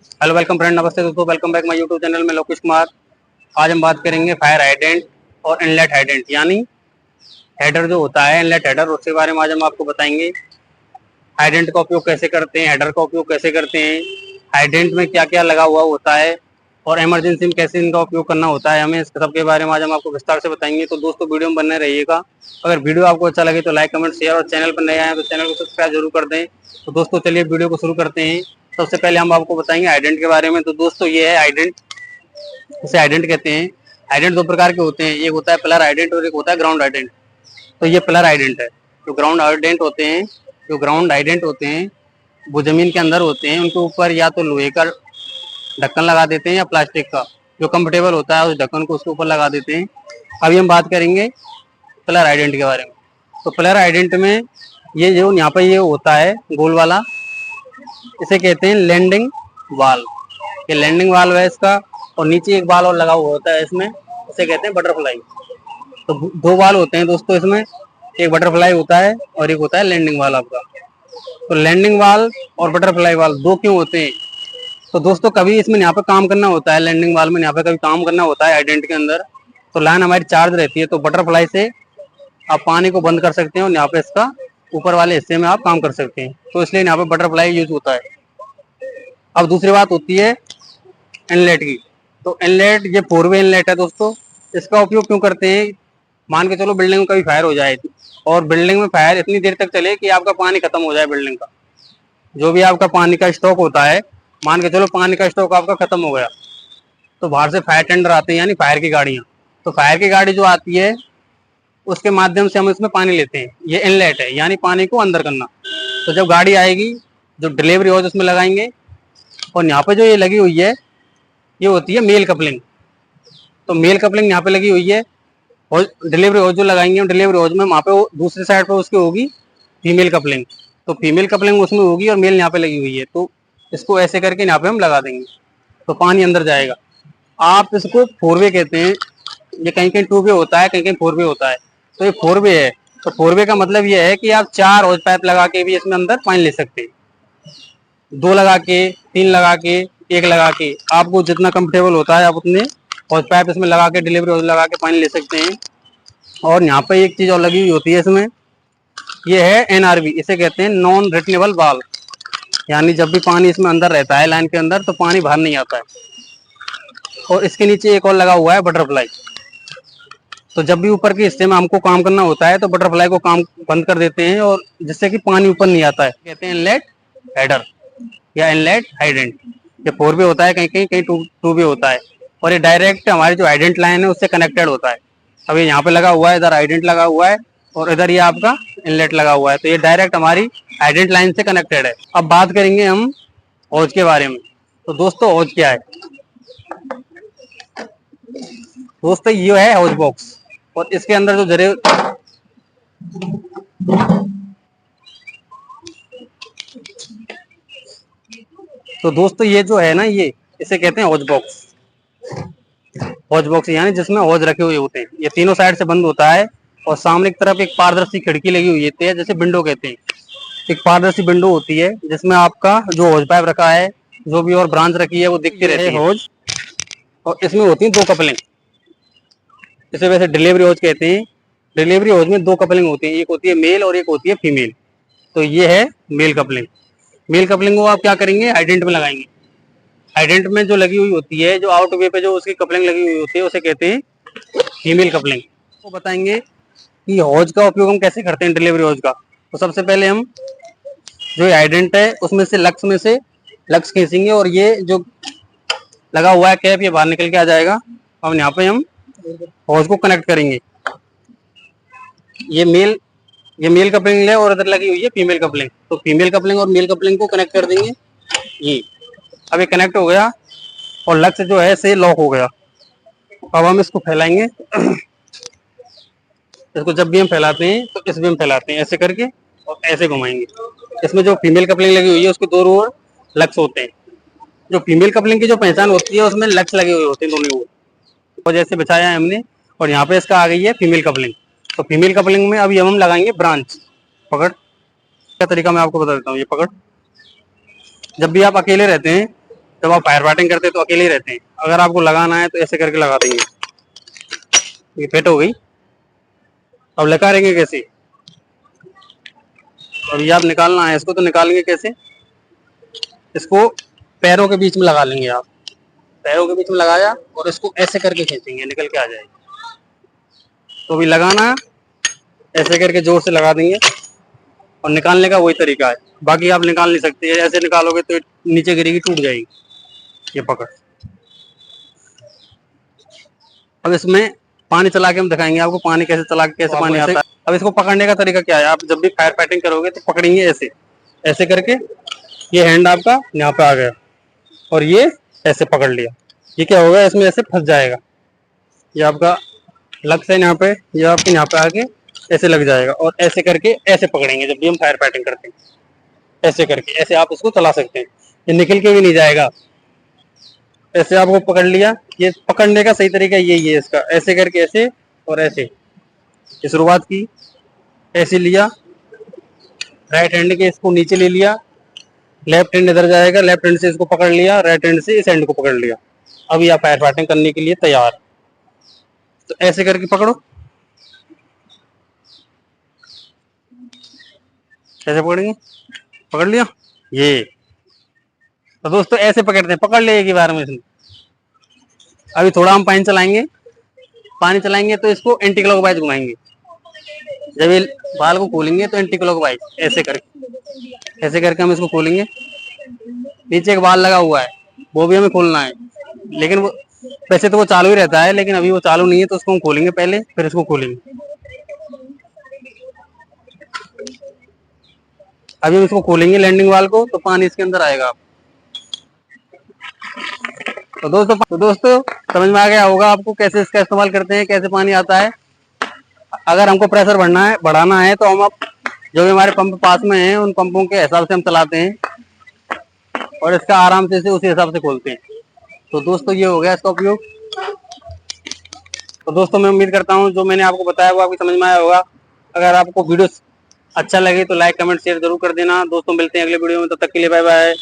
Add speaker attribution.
Speaker 1: Hello welcome friend, नमस्ते दोस्तों। Welcome back my YouTube channel में लोकेश कुमार। आज हम बात करेंगे फायर हाइडेंट और इनलेट हाइडेंट, यानी हेडर जो होता है, इनलेट हेडर, उसके बारे में आज हम आपको बताएंगे। हाइडेंट का उपयोग कैसे करते हैं, हेडर का उपयोग कैसे करते हैं, हाइडेंट में क्या क्या लगा हुआ होता है और इमरजेंसी में कैसे इनका उपयोग करना होता है, हमें इस सब के बारे में आज हम आपको विस्तार से बताएंगे। तो दोस्तों वीडियो में बने रहिएगा। अगर वीडियो आपको अच्छा लगे तो लाइक कमेंट शेयर, और चैनल पर नए आए तो चैनल को सब्सक्राइब जरूर कर दें। तो दोस्तों चलिए वीडियो को शुरू करते हैं। सबसे पहले हम आपको बताएंगे हाइडेंट के बारे में। तो दोस्तों ये है हाइडेंट, इसे हाइडेंट कहते हैं। हाइडेंट दो प्रकार के होते हैं, एक होता है पिलर हाइडेंट और एक होता है ग्राउंड हाइडेंट। तो ये पिलर हाइडेंट है। जो ग्राउंड हाइडेंट होते हैं, जो ग्राउंड हाइडेंट होते हैं वो जमीन के अंदर होते हैं। उनके ऊपर या तो लोहे का ढक्कन लगा देते हैं या प्लास्टिक का, जो कंफर्टेबल होता है उस ढक्कन को उसके ऊपर लगा देते हैं। अभी हम बात करेंगे पिलर हाइडेंट के बारे में। तो पिलर हाइडेंट में ये जो यहाँ पे ये होता है गोल वाला, इसे कहते हैं लैंडिंग वाल। ये लैंडिंग वाल है इसका, और नीचे एक बाल और लगा हुआ होता है इसमें, इसे कहते हैं बटरफ्लाई। तो दो बाल होते हैं दोस्तों इसमें, एक बटरफ्लाई होता है और एक होता है लैंडिंग वाल आपका। तो लैंडिंग वाल और बटरफ्लाई वाल दो क्यों होते हैं? तो दोस्तों कभी इसमें यहाँ पे काम करना होता है, लैंडिंग वाल में यहाँ पे कभी काम करना होता है हाइडेंट के अंदर, तो लाइन हमारी चार्ज रहती है। तो बटरफ्लाई से आप पानी को बंद कर सकते हैं और यहाँ पे इसका ऊपर वाले हिस्से में आप काम कर सकते हैं। तो इसलिए यहाँ पे बटरफ्लाई यूज होता है। अब दूसरी बात होती है इनलेट की। तो इनलेट, ये फोर वे इनलेट है दोस्तों। इसका उपयोग क्यों करते हैं? मान के चलो बिल्डिंग में कभी फायर हो जाए और बिल्डिंग में फायर इतनी देर तक चले कि आपका पानी खत्म हो जाए। बिल्डिंग का जो भी आपका पानी का स्टॉक होता है, मान के चलो पानी का स्टॉक आपका खत्म हो गया, तो बाहर से फायर टेंडर आते हैं, यानी फायर की गाड़ियां। तो फायर की गाड़ी जो आती है उसके माध्यम से हम इसमें पानी लेते हैं। ये इनलेट है, यानी पानी को अंदर करना। तो जब गाड़ी आएगी, जो डिलीवरी होज उसमें लगाएंगे, और यहाँ पे जो ये लगी हुई है ये होती है मेल कपलिंग। तो मेल कपलिंग यहाँ पे लगी हुई है, और डिलीवरी होज जो लगाएंगे हम डिलीवरी होज में, वहाँ पे दूसरी साइड पे उसकी होगी फीमेल कपलिंग। तो फीमेल कपलिंग उसमें होगी और मेल यहाँ पे लगी हुई है। तो इसको ऐसे करके यहाँ पे हम लगा देंगे तो पानी अंदर जाएगा। आप इसको फोर वे कहते हैं। ये कहीं कहीं टू वे होता है, कहीं कहीं फोर वे होता है। तो ये फोर वे है। तो फोर वे का मतलब ये है कि आप 4 होज पाइप लगा के भी इसमें अंदर पानी ले सकते हैं। 2 लगा के, 3 लगा के, 1 लगा के, आपको जितना कंफर्टेबल होता है आप उतने होज पाइप इसमें लगा के, डिलीवरी होज लगा के पानी ले सकते हैं। और यहाँ पे एक चीज और लगी हुई होती है इसमें, ये है एनआरवी। इसे कहते हैं नॉन रिटनेबल वाल, यानी जब भी पानी इसमें अंदर रहता है लाइन के अंदर तो पानी बाहर नहीं आता है। और इसके नीचे एक और लगा हुआ है बटरफ्लाई। तो जब भी ऊपर के हिस्से में हमको काम करना होता है तो बटरफ्लाई को काम बंद कर देते हैं, और जिससे कि पानी ऊपर नहीं आता है। कहते हैं इनलेट हेडर या इनलेट हाइडेंट। ये फोर वे होता है, कहीं कहीं कहीं टू वे होता है। और ये डायरेक्ट हमारी जो हाइडेंट लाइन है उससे कनेक्टेड होता है। अभी यहाँ पे लगा हुआ है, इधर हाइडेंट लगा हुआ है और इधर ये आपका इनलेट लगा हुआ है। तो ये डायरेक्ट हमारी हाइडेंट लाइन से कनेक्टेड है। अब बात करेंगे हम हौज के बारे में। तो दोस्तों हौज क्या है? दोस्तों ये है हौज बॉक्स, और इसके अंदर जो जरे तो दोस्तों ये जो है ना, ये इसे कहते हैं हौज बॉक्स। हौज बॉक्स यानी जिसमें हौज रखे हुए होते हैं। ये तीनों साइड से बंद होता है, और सामने की तरफ एक पारदर्शी खिड़की लगी हुई होती है, जैसे विंडो कहते हैं। एक पारदर्शी विंडो होती है जिसमें आपका जो हौज पाइप रखा है, जो भी और ब्रांच रखी है वो दिखती रहती है हौज। और इसमें होती है 2 कपलिंग, इसे वैसे डिलीवरी हौज कहते हैं। डिलीवरी हौज में 2 कपलिंग होती है, एक होती है मेल और एक होती है फीमेल। तो ये है मेल कपलिंग। मेल कपलिंग को आप क्या करेंगे, हाइडेंट में लगाएंगे। हाइडेंट में जो लगी हुई होती है, जो आउट वे पे जो उसकी कपलिंग लगी हुई होती है, उसे कहते हैं फीमेल कपलिंग। तो बताएंगे कि हौज का उपयोग हम कैसे करते हैं, डिलीवरी हौज का। तो सबसे पहले हम जो हाइडेंट है उसमें से लक्स खींचेंगे, और ये जो लगा हुआ है कैप, ये बाहर निकल के आ जाएगा। अब यहाँ पे हम हौज को कनेक्ट करेंगे। ये मेल कपलिंग है और इधर लगी हुई है फीमेल कपलिंग। तो फीमेल कपलिंग और मेल कपलिंग को कनेक्ट कर देंगे। ये अब ये कनेक्ट हो गया, और लक्स जो है से लॉक हो गया। अब हम इसको फैलाएंगे। इसको जब भी हम फैलाते हैं तो इस भी हम फैलाते हैं ऐसे करके, और ऐसे घुमाएंगे। इसमें जो फीमेल कपलिंग लगी हुई है उसके दोनों ओर लक्स होते हैं। जो फीमेल कपलिंग की जो पहचान होती है उसमें लक्स लगे हुए होते हैं दोनों ओर, और जैसे बिछाया है हमने। और यहाँ पे इसका आ गई है फीमेल कपलिंग। तो फीमेल कपलिंग में अभी हम लगाएंगे ब्रांच। पकड़ का तरीका मैं आपको बता देता हूँ। ये पकड़, जब भी आप अकेले रहते हैं जब आप फायर फाइटिंग करते हैं तो अकेले ही रहते हैं। अगर आपको लगाना है तो ऐसे करके लगा देंगे। ये फिट हो गई। अब निकालेंगे कैसे? अब ये आप निकालना है इसको, तो निकालेंगे कैसे? इसको पैरों के बीच में लगा लेंगे आप। पैरों के बीच में लगाया और इसको ऐसे करके खींचेंगे, निकल के आ जाएगी। तो भी लगाना है, ऐसे करके जोर से लगा देंगे और निकालने का वही तरीका है। बाकी आप निकाल नहीं सकते, ऐसे निकालोगे तो नीचे गिरेगी, टूट जाएगी। ये पकड़। अब इसमें पानी चला के हम दिखाएंगे आपको पानी कैसे चला के कैसे पानी आता है। अब इसको पकड़ने का तरीका क्या है? आप जब भी फायर फाइटिंग करोगे तो पकड़ेंगे ऐसे, ऐसे करके। ये हैंड आपका यहाँ पे आ गया और ये ऐसे पकड़ लिया। ये क्या होगा, इसमें ऐसे फंस जाएगा। ये आपका लग से यहाँ पे, ये आपके यहाँ पे आके ऐसे लग जाएगा और ऐसे करके ऐसे पकड़ेंगे जब भी हम फायर फाइटिंग करते हैं। ऐसे करके ऐसे आप इसको चला सकते हैं, ये निकल के भी नहीं जाएगा। ऐसे आपको पकड़ लिया। ये पकड़ने का सही तरीका यही है इसका, ऐसे करके ऐसे और ऐसे। ये शुरुआत की, ऐसे लिया, राइट हैंड के इसको नीचे ले लिया, लेफ्ट हैंड इधर जाएगा, लेफ्ट हैंड से इसको पकड़ लिया, राइट हैंड से इस हैंड को पकड़ लिया। अब ये आप फायर फाइटिंग करने के लिए तैयार। तो ऐसे करके पकड़ो, कैसे पकड़ेंगे? पकड़ लिया ये। तो दोस्तों ऐसे पकड़ते हैं, पकड़ ले एक ही बार में इसमें। अभी थोड़ा हम पानी चलाएंगे, पानी चलाएंगे तो इसको एंटी क्लॉकवाइज घुमाएंगे। जब ये बाल को खोलेंगे तो एंटी क्लॉकवाइज ऐसे करके, ऐसे करके हम इसको खोलेंगे। नीचे एक बाल लगा हुआ है वो भी हमें खोलना है, लेकिन वो वैसे तो वो चालू ही रहता है, लेकिन अभी वो चालू नहीं है तो उसको हम खोलेंगे पहले, फिर इसको खोलेंगे। अभी हम इसको खोलेंगे लैंडिंग वाल को, तो पानी इसके अंदर आएगा। तो दोस्तों समझ में आ गया होगा आपको कैसे इसका इस्तेमाल करते हैं, कैसे पानी आता है। अगर हमको प्रेशर बढ़ाना है तो हम जो भी हमारे पंप पास में हैं उन पंपों के हिसाब से हम चलाते हैं और इसका आराम से उसी हिसाब से खोलते हैं। तो दोस्तों ये हो गया इसका उपयोग। तो दोस्तों मैं उम्मीद करता हूँ जो मैंने आपको बताया वो आपको समझ में आया होगा। अगर आपको वीडियो अच्छा लगे तो लाइक कमेंट शेयर जरूर कर देना। दोस्तों मिलते हैं अगले वीडियो में, तब तक के लिए बाय बाय।